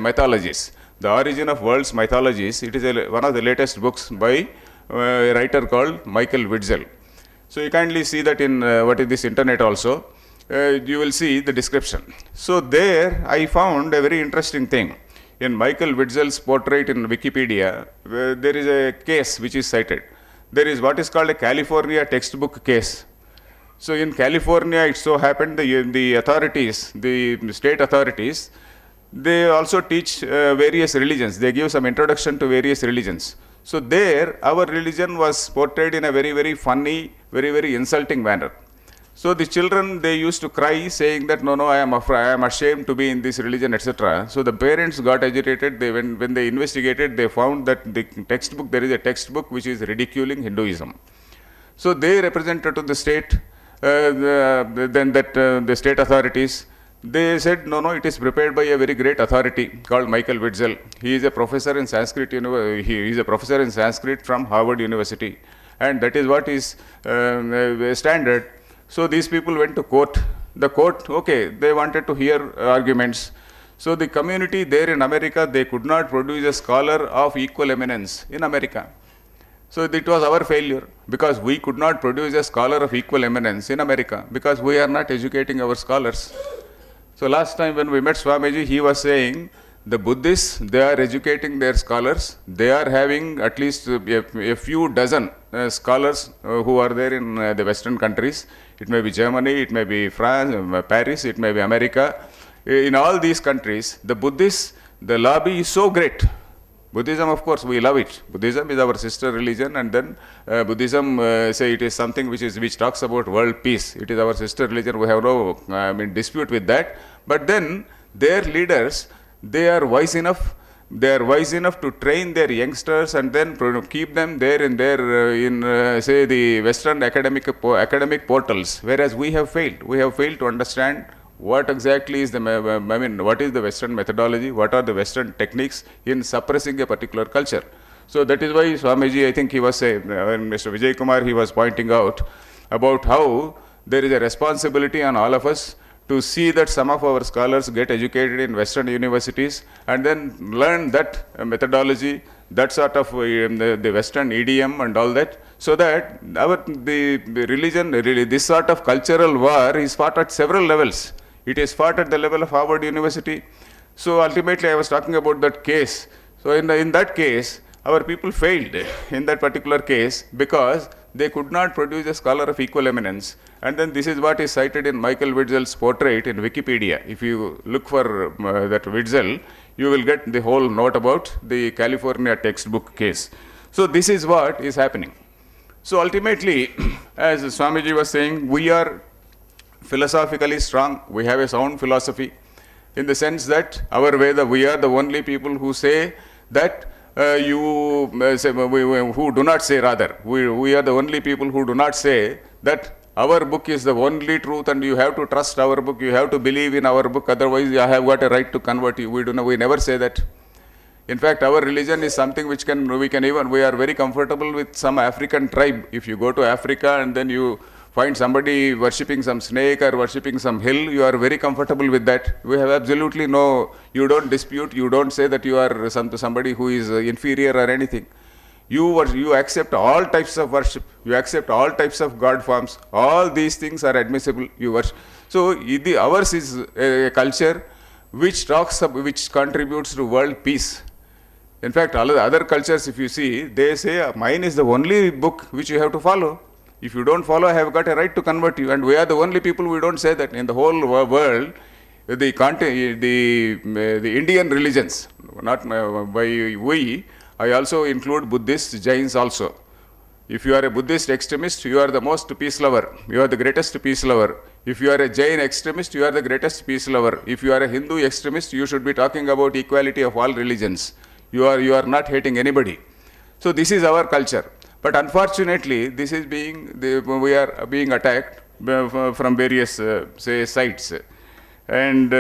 mythologies. The Origin of World's Mythologies. It is one of the latest books by a writer called Michael Witzel. So you kindly see that in what is this internet also. You will see the description. So there I found a very interesting thing. In Michael Witzel's portrait in Wikipedia, there is a case which is cited. There is what is called a California textbook case. So in California, it so happened the authorities, the state authorities, they also teach various religions. They give some introduction to various religions. So there, our religion was portrayed in a very, very funny, very, very insulting manner. So the children, they used to cry saying that, no, I am ashamed to be in this religion, etc. So the parents got agitated. When they investigated, they found that the textbook, there is a textbook which is ridiculing Hinduism. So they represented to the state, the state authorities. They said, no, it is prepared by a very great authority called Michael Witzel. He is a professor in Sanskrit. He is a professor in Sanskrit from Harvard University, and that is what is standard. So these people went to court. The court, okay, they wanted to hear arguments. So the community there in America, they could not produce a scholar of equal eminence in America. So it was our failure, because we could not produce a scholar of equal eminence in America, because we are not educating our scholars. So last time when we met Swamiji, he was saying the Buddhists, they are educating their scholars. They are having at least a few dozen scholars who are there in the Western countries. It may be Germany, it may be France, Paris, it may be America. In all these countries, the Buddhists, the lobby is so great. Buddhism, of course, we love it. Buddhism is our sister religion, and then Buddhism, say it is something which talks about world peace. It is our sister religion. We have no dispute with that. But then their leaders, they are wise enough. They are wise enough to train their youngsters and then keep them there in their say the Western academic portals. Whereas we have failed. We have failed to understand what exactly is what is the Western methodology, what are the Western techniques in suppressing a particular culture. So that is why Swamiji, I think he was saying, when Mr. Vijay Kumar, he was pointing out about how there is a responsibility on all of us to see that some of our scholars get educated in Western universities and then learn that methodology, that sort of the Western idiom and all that, so that the religion, really, this sort of cultural war is fought at several levels. It is fought at the level of Harvard University. So ultimately, I was talking about that case. So in that case, our people failed in that particular case because they could not produce a scholar of equal eminence. And then this is what is cited in Michael Witzel's portrait in Wikipedia. If you look for that Witzel, you will get the whole note about the California textbook case. So this is what is happening. So ultimately, as Swamiji was saying, we are philosophically strong. We have a sound philosophy in the sense that our Veda, we are the only people who say that who do not say rather. We are the only people who do not say that our book is the only truth and you have to trust our book, you have to believe in our book, otherwise I have got a right to convert you. We never say that. In fact, our religion is something which we are very comfortable with some African tribe. If you go to Africa and then you find somebody worshipping some snake or worshipping some hill, you are very comfortable with that. We have absolutely you don't dispute, you don't say that you are somebody who is inferior or anything. You accept all types of worship, you accept all types of God forms, all these things are admissible, you worship. So ours is a culture which contributes to world peace. In fact, all the other cultures, if you see, they say, mine is the only book which you have to follow. If you don't follow, I have got a right to convert you. And we are the only people who don't say that. In the whole world, the Indian religions, not by we, I also include Buddhists, Jains also. If you are a Buddhist extremist, you are the most peace lover. You are the greatest peace lover. If you are a Jain extremist, you are the greatest peace lover. If you are a Hindu extremist, you should be talking about equality of all religions. You are not hating anybody. So this is our culture. But unfortunately, we are being attacked from various sides. And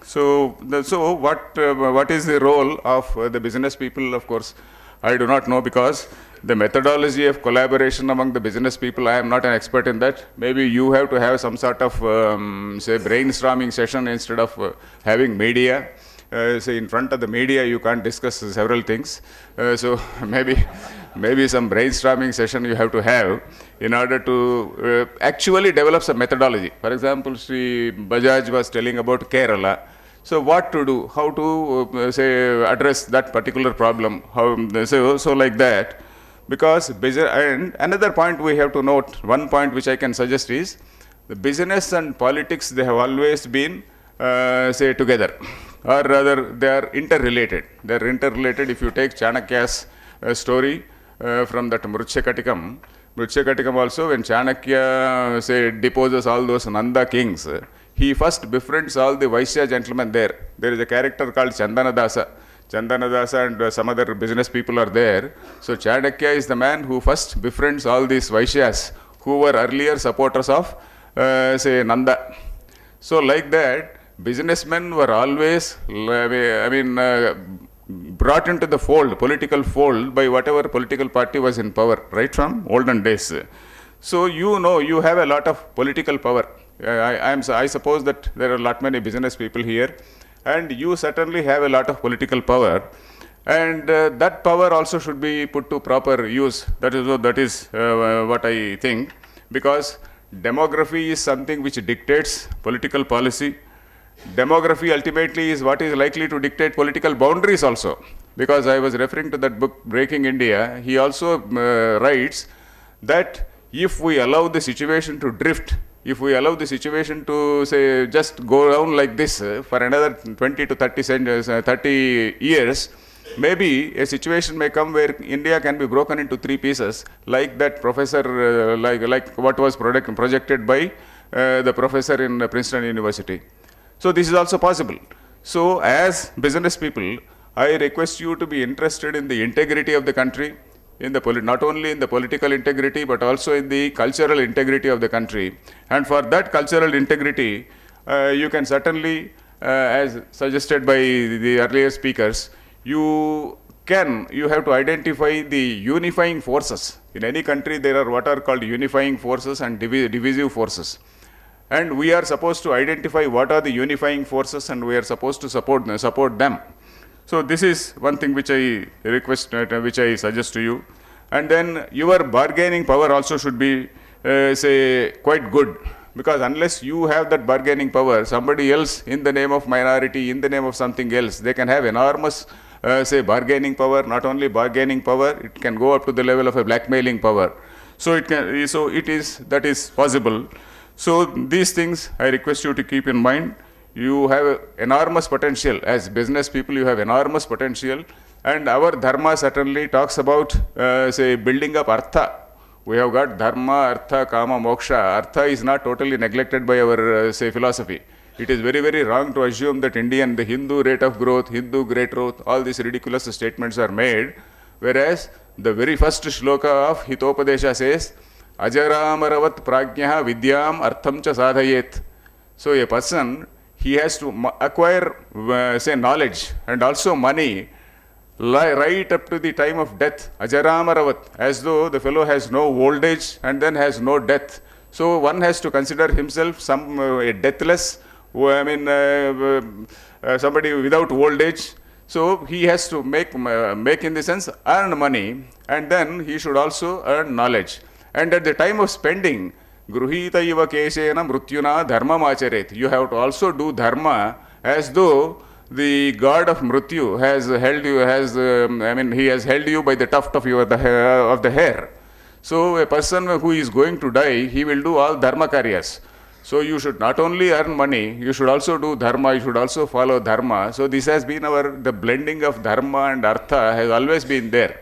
so what is the role of the business people? Of course, I do not know, because the methodology of collaboration among the business people, I am not an expert in that. Maybe you have to have some sort of brainstorming session instead of having media. say in front of the media you can't discuss several things. So maybe some brainstorming session you have to have in order to actually develop some methodology. For example, Sri Bajaj was telling about Kerala. So what to do, how to say address that particular problem, how so like that. Because and another point we have to note, one point which I can suggest is the business and politics, they have always been say together, or rather they are interrelated. They are interrelated. If you take Chanakya's story from that Mrutsyakatikam also, when Chanakya say deposes all those Nanda kings, he first befriends all the Vaishya gentlemen there. There is a character called Chandanadasa and some other business people are there. So Chanakya is the man who first befriends all these Vaishyas who were earlier supporters of say Nanda. So like that, businessmen were always brought into the fold, political fold, by whatever political party was in power, right from olden days. So you have a lot of political power. I suppose that there are a lot many business people here, and you certainly have a lot of political power, and that power also should be put to proper use. That is what I think, because demography is something which dictates political policy. Demography ultimately is what is likely to dictate political boundaries also, because I was referring to that book Breaking India. He also writes that if we allow the situation to drift, if we allow the situation to say just go around like this for another 20 to 30 years, maybe a situation may come where India can be broken into three pieces, like that professor, like what was projected by the professor in Princeton University. So this is also possible. So as business people, I request you to be interested in the integrity of the country, in the not only in the political integrity but also in the cultural integrity of the country. And for that cultural integrity, you can certainly, as suggested by the earlier speakers, you have to identify the unifying forces. In any country, there are what are called unifying forces and divisive forces. And we are supposed to identify what are the unifying forces, and we are supposed to support them. So this is one thing which I request, which I suggest to you. And then your bargaining power also should be, say, quite good. Because unless you have that bargaining power, somebody else in the name of minority, in the name of something else, they can have enormous, say, bargaining power. Not only bargaining power, it can go up to the level of a blackmailing power. So that is possible. So these things I request you to keep in mind. You have enormous potential. As business people, you have enormous potential. And our dharma certainly talks about, say, building up artha. We have got dharma, artha, kama, moksha. Artha is not totally neglected by our, say, philosophy. It is very, very wrong to assume that the Hindu rate of growth, Hindu great growth, all these ridiculous statements are made. Whereas the very first shloka of Hitopadesha says, Ajaramaravat prajnaha vidyam artham cha sadhayet. So a person, he has to acquire, say, knowledge and also money right up to the time of death. Ajaramaravat, as though the fellow has no old age and then has no death. So one has to consider himself a deathless, somebody without old age. So he has to make in the sense earn money, and then he should also earn knowledge. And at the time of spending, Gruhita iva keshena mrutyuna dharmam acharet. You have to also do dharma as though the god of Mrityu has held you, he has held you by the tuft of the hair. So a person who is going to die, he will do all dharma karyas. So you should not only earn money, you should also do dharma, you should also follow dharma. So this has been the blending of dharma and artha has always been there.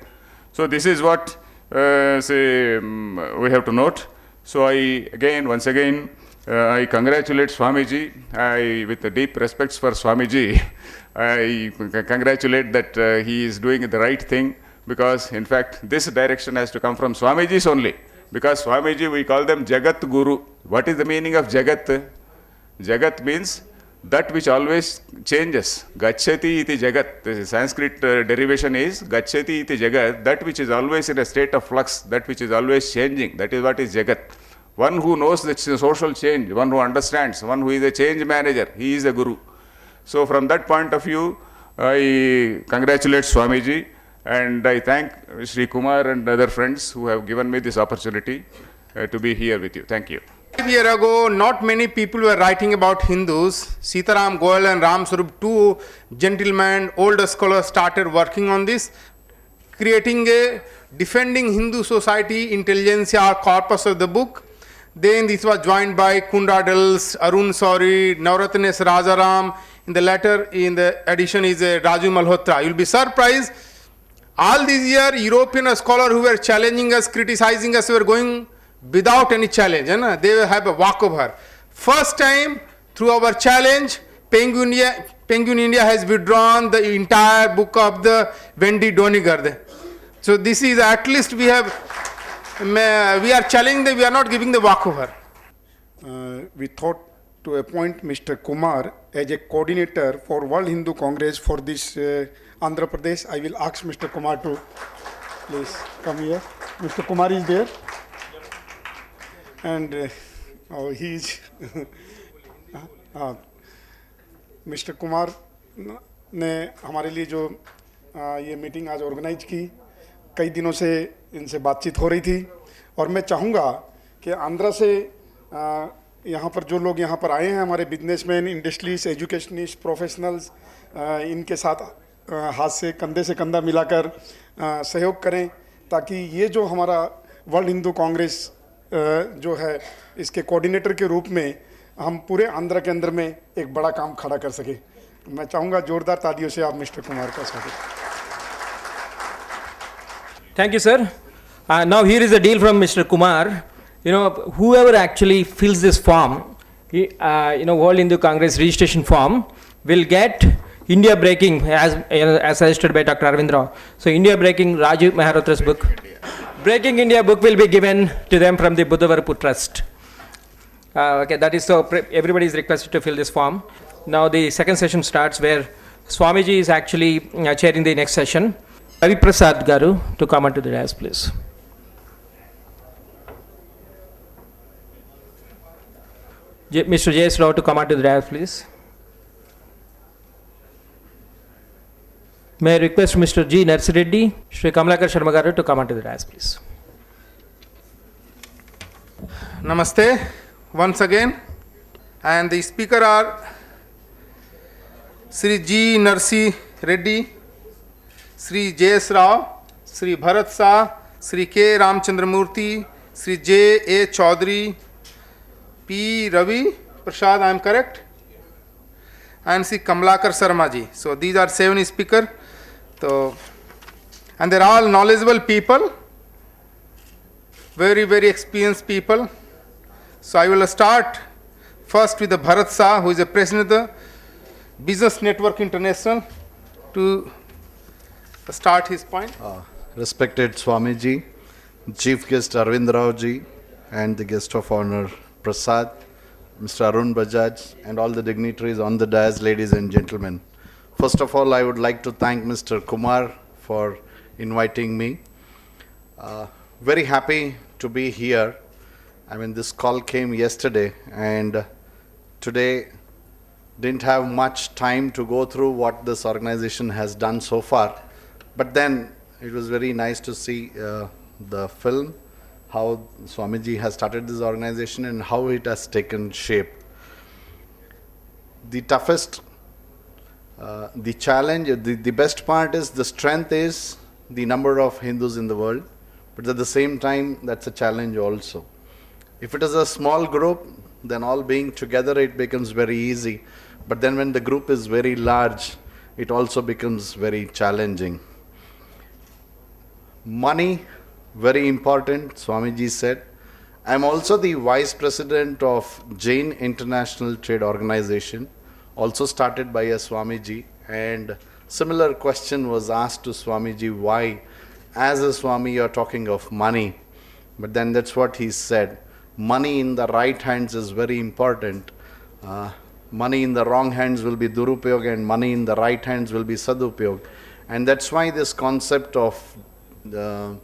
So this is what we have to note. So once again, I congratulate Swamiji. With the deep respects for Swamiji, I congratulate that he is doing the right thing, because in fact this direction has to come from Swamiji's only. Because Swamiji, we call them Jagat Guru. What is the meaning of Jagat? Jagat means that which always changes. Gacchati iti Jagat. The Sanskrit derivation is Gacchati iti Jagat, that which is always in a state of flux, that which is always changing. That is what is Jagat. One who knows the social change, one who understands, one who is a change manager, he is a Guru. So from that point of view, I congratulate Swamiji and I thank Sri Kumar and other friends who have given me this opportunity to be here with you. Thank you. 5 years ago, not many people were writing about Hindus. Sitaram Goyal and Ram Swarup, two gentlemen, older scholars, started working on this, creating a defending Hindu society intelligentsia corpus of the book. Then this was joined by Kundadals, Arun Sauri, Navratnes Rajaram. In the edition is Raju Malhotra. You'll be surprised. All these years, European scholars who were challenging us, criticizing us, were going without any challenge. They have a walkover. First time, through our challenge, Penguin India has withdrawn the entire book of the Wendy Doniger. So this is at least we are challenging them, we are not giving the walkover. We thought to appoint Mr. Kumar as a coordinator for World Hindu Congress for this Andhra Pradesh. I will ask Mr. Kumar to please come here. Mr. Kumar is there. And he is Mr. Kumar ने हमारे लिए जो ये meeting आज organise की, कई दिनों से इनसे बातचीत हो रही थी और मैं चाहूँगा कि आंध्रा से यहाँ पर जो लोग यहाँ पर आए हैं, हमारे बिजनेसमैन, इंडस्ट्रीज, एजुकेशनिस्ट, प्रोफेशनल्स, इनके साथ हाथ से कंधा मिलाकर सहयोग करें ताकि ये जो हमारा वर्ल्ड हिंदू कांग्रेस जो है इसके कोऑर्डिनेटर के रूप में हम पूरे आंध्र के अंदर में एक बड़ा काम खड़ा कर सके। मैं चाहूँगा जोरदार तालियों से आप मिस्टर कुमार का स्वागत। Thank you, sir. Now here is a deal from Mr. Kumar. Whoever actually fills this form, World Hindu Congress registration form, will get India Breaking, as suggested by Dr. Arvind Rao. So India Breaking, Rajiv Mehotra's book. Breaking India book will be given to them from the Buddhavarapu Trust. Okay, that is so. Everybody is requested to fill this form. Now the second session starts where Swamiji is actually chairing the next session. Ravi Prasad Garu to come onto the dais, please. Mr. J.S. Rao to come onto the dais, please. May I request Mr. G. Narsireddy, Shri Kamalakar Sharma Garu to come onto the dais, please. Namaste once again. And the speaker are Sri G. Narsi Reddy, Sri J.S. Rao, Sri Bharat Shah, Sri K. Ramchandramurthy, Sri J. A. Chaudhary, P. Ravi Prasad, I am correct? And Sri Kamalakar Sharma ji. So these are 7 speakers. So, and they are all knowledgeable people, very, very experienced people. So I will start first with the Bharat Shah, who is the president of the Business Network International, to start his point. Respected Swamiji, Chief Guest Arvind Rao ji, and the guest of honor Prasad, Mr. Arun Bajaj, and all the dignitaries on the dais, ladies and gentlemen. First of all, I would like to thank Mr. Kumar for inviting me. Very happy to be here. I mean, this call came yesterday, and today didn't have much time to go through what this organization has done so far. But then it was very nice to see the film, how Swamiji has started this organization and how it has taken shape. The toughest, the challenge, the best part is the strength is the number of Hindus in the world, but at the same time, that's a challenge also. If it is a small group, then all being together, it becomes very easy. But then when the group is very large, it also becomes very challenging. Money, very important, Swamiji said. I'm also the Vice President of Jain International Trade Organization, also started by a Swamiji, and similar question was asked to Swamiji, why as a Swami you're talking of money? But then that's what he said. Money in the right hands is very important. Money in the wrong hands will be durupyog, and money in the right hands will be sadupyog. And that's why this concept of the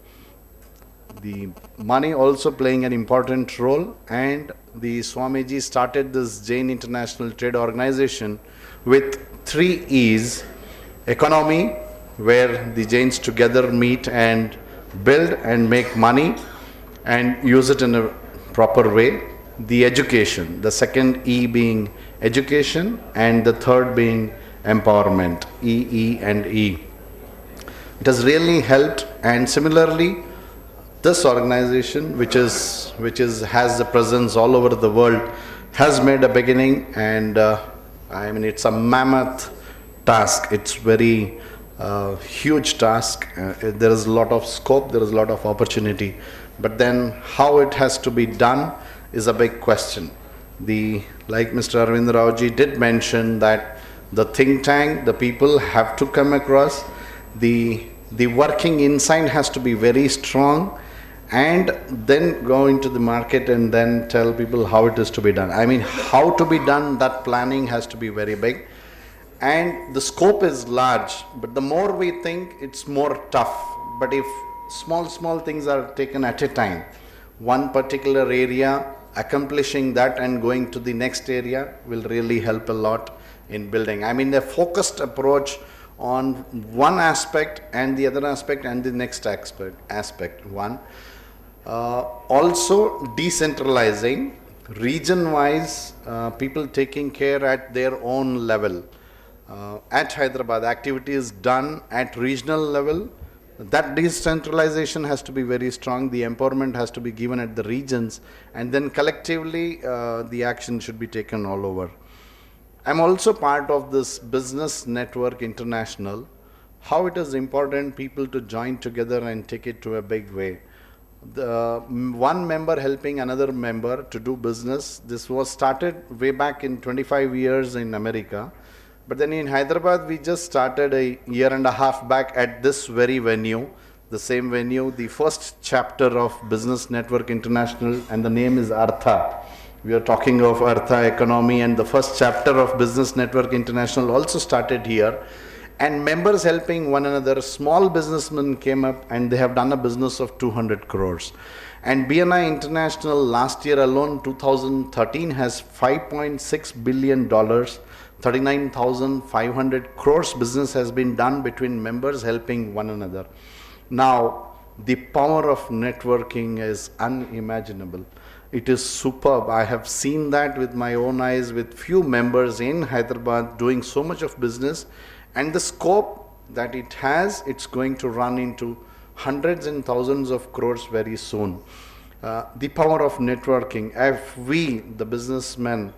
money also playing an important role, and the Swamiji started this Jain International Trade Organization with 3 E's: economy, where the Jains together meet and build and make money and use it in a proper way; the education, the second E being education, and the third being empowerment, E, and E. It has really helped, and similarly, this organization, which has the presence all over the world, has made a beginning, and I mean, it's a mammoth task. It's very huge task. There is a lot of scope, there is a lot of opportunity, but then how it has to be done is a big question. Like Mr. Arvind Raoji did mention, that the think tank, the people have to come across, the working inside has to be very strong, and then go into the market and then tell people how it is to be done. I mean, how to be done, that planning has to be very big. And the scope is large, but the more we think, it's more tough. But if small things are taken at a time, one particular area, accomplishing that and going to the next area will really help a lot in building. I mean, the focused approach on one aspect and the other aspect and the next aspect one. Also decentralizing, region-wise, people taking care at their own level. At Hyderabad, activity is done at regional level. That decentralization has to be very strong. The empowerment has to be given at the regions, and then collectively the action should be taken all over. I'm also part of this Business Network International. How it is important people to join together and take it to a big way. The one member helping another member to do business. This was started way back in 25 years in America. But then in Hyderabad, we just started a year and a half back at this very venue, the same venue, the first chapter of Business Network International, and the name is Artha. We are talking of Artha economy, and the first chapter of Business Network International also started here. And members helping one another, small businessmen came up and they have done a business of 200 crores. And BNI International last year alone, 2013, has $5.6 billion. 39,500 crores business has been done between members helping one another. Now, the power of networking is unimaginable. It is superb. I have seen that with my own eyes with few members in Hyderabad doing so much of business, and the scope that it has, it's going to run into hundreds and thousands of crores very soon. The power of networking. If we, the businessmen,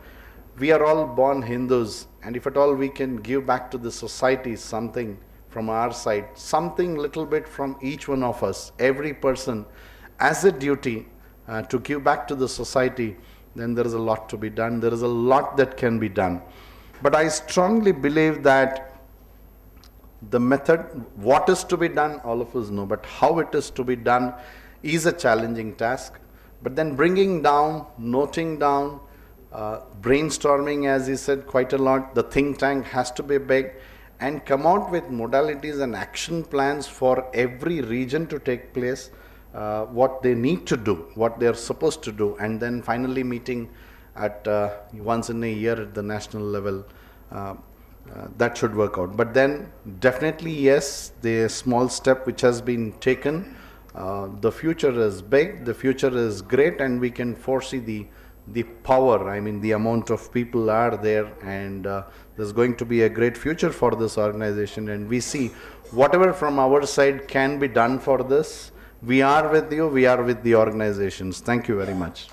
we are all born Hindus, and if at all we can give back to the society something from our side, something little bit from each one of us, every person, as a duty to give back to the society, then there is a lot to be done. There is a lot that can be done. But I strongly believe that the method, what is to be done, all of us know, but how it is to be done is a challenging task. But then bringing down, noting down, brainstorming, as he said, quite a lot. The think tank has to be big and come out with modalities and action plans for every region to take place, what they need to do, what they are supposed to do, and then finally meeting at once in a year at the national level. That should work out. But then definitely, yes, the small step which has been taken, the future is big, the future is great, and we can foresee the power. I mean, the amount of people are there, and there's going to be a great future for this organization. And we see whatever from our side can be done for this. We are with you, we are with the organizations. Thank you very much.